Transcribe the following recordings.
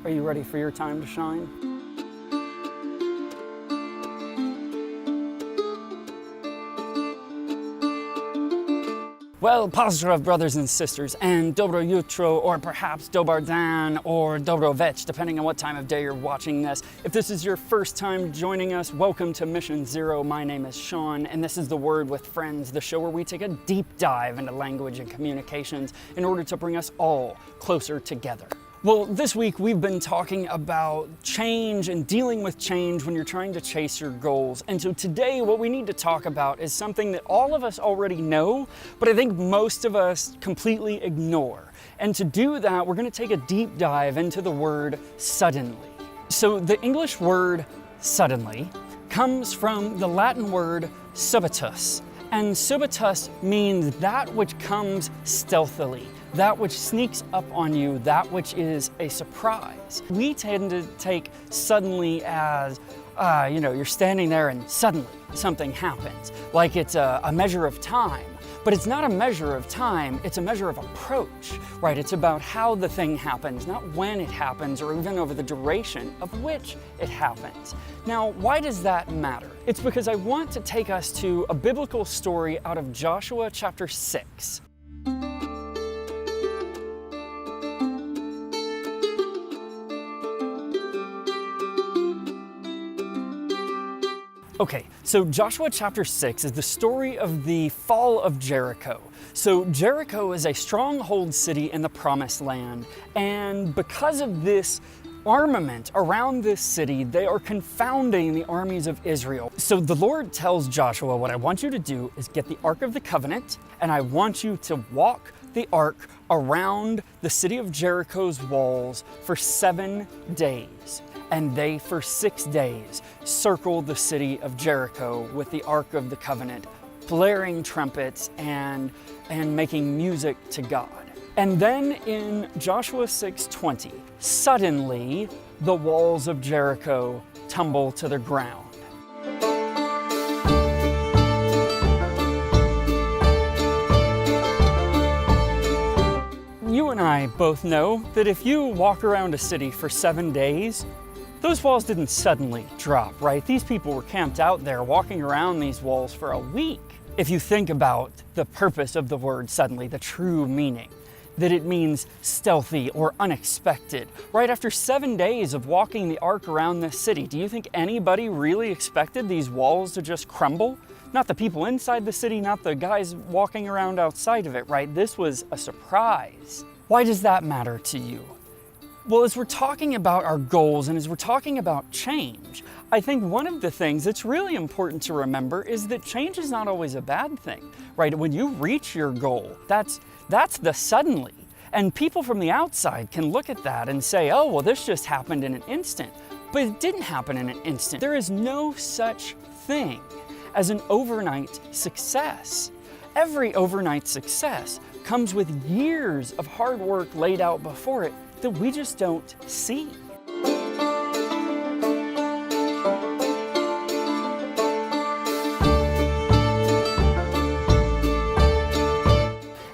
Are you ready for your time to shine? Well, pozdrav, brothers and sisters, and dobro jutro, or perhaps dobar dan, or dobro vech, depending on what time of day you're watching this. If this is your first time joining us, welcome to Mission Zero. My name is Shawn, and this is The Word with Friends, the show where we take a deep dive into language and communications in order to bring us all closer together. Well, this week we've been talking about change and dealing with change when you're trying to chase your goals. And so today what we need to talk about is something that all of us already know, but I think most of us completely ignore. And to do that, we're going to take a deep dive into the word suddenly. So the English word suddenly comes from the Latin word subitus. And subitus means that which comes stealthily, that which sneaks up on you, that which is a surprise. We tend to take suddenly as, you're standing there and suddenly something happens, like it's a measure of time. But it's not a measure of time, it's a measure of approach, right? It's about how the thing happens, not when it happens or even over the duration of which it happens. Now, why does that matter? It's because I want to take us to a biblical story out of Joshua chapter 6. Okay, so Joshua chapter 6 is the story of the fall of Jericho. So Jericho is a stronghold city in the Promised Land, and because of this armament around this city, they are confounding the armies of Israel. So the Lord tells Joshua, what I want you to do is get the Ark of the Covenant, and I want you to walk the Ark around the city of Jericho's walls for 7 days. And they, for 6 days, circled the city of Jericho with the Ark of the Covenant, blaring trumpets and making music to God. And then in Joshua 6:20, suddenly the walls of Jericho tumble to the ground. You and I both know that if you walk around a city for 7 days, those walls didn't suddenly drop, right? These people were camped out there walking around these walls for a week. If you think about the purpose of the word suddenly, the true meaning, that it means stealthy or unexpected. Right after 7 days of walking the Ark around this city, do you think anybody really expected these walls to just crumble? Not the people inside the city, not the guys walking around outside of it, right? This was a surprise. Why does that matter to you? Well, as we're talking about our goals and as we're talking about change, I think one of the things that's really important to remember is that change is not always a bad thing, right? When you reach your goal, that's the suddenly. And people from the outside can look at that and say, oh, well, this just happened in an instant. But it didn't happen in an instant. There is no such thing as an overnight success. Every overnight success comes with years of hard work laid out before it that we just don't see.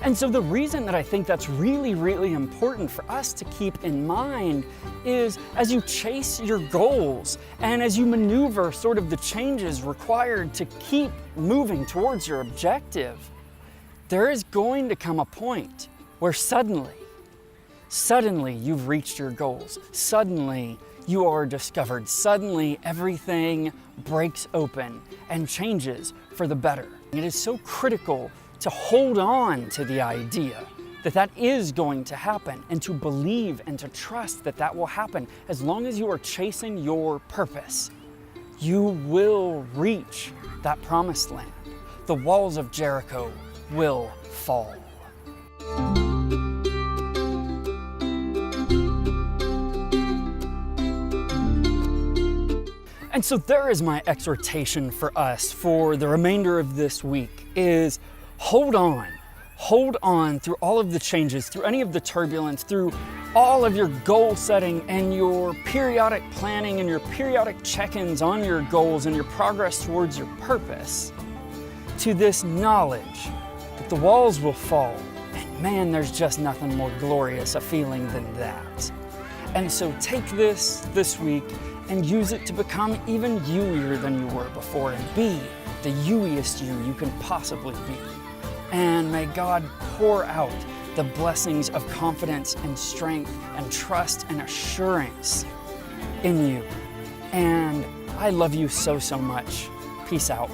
And so the reason that I think that's really, really important for us to keep in mind is as you chase your goals and as you maneuver sort of the changes required to keep moving towards your objective, there is going to come a point where suddenly you've reached your goals. Suddenly you are discovered. Suddenly everything breaks open and changes for the better. It is so critical to hold on to the idea that that is going to happen and to believe and to trust that that will happen. As long as you are chasing your purpose, you will reach that promised land. The walls of Jericho will fall. And so there is my exhortation for us for the remainder of this week is hold on through all of the changes, through any of the turbulence, through all of your goal setting and your periodic planning and your periodic check-ins on your goals and your progress towards your purpose, to this knowledge that the walls will fall. And man, there's just nothing more glorious a feeling than that. And so take this week and use it to become even you-ier than you were before and be the you-iest you can possibly be. And may God pour out the blessings of confidence and strength and trust and assurance in you. And I love you so, so much. Peace out.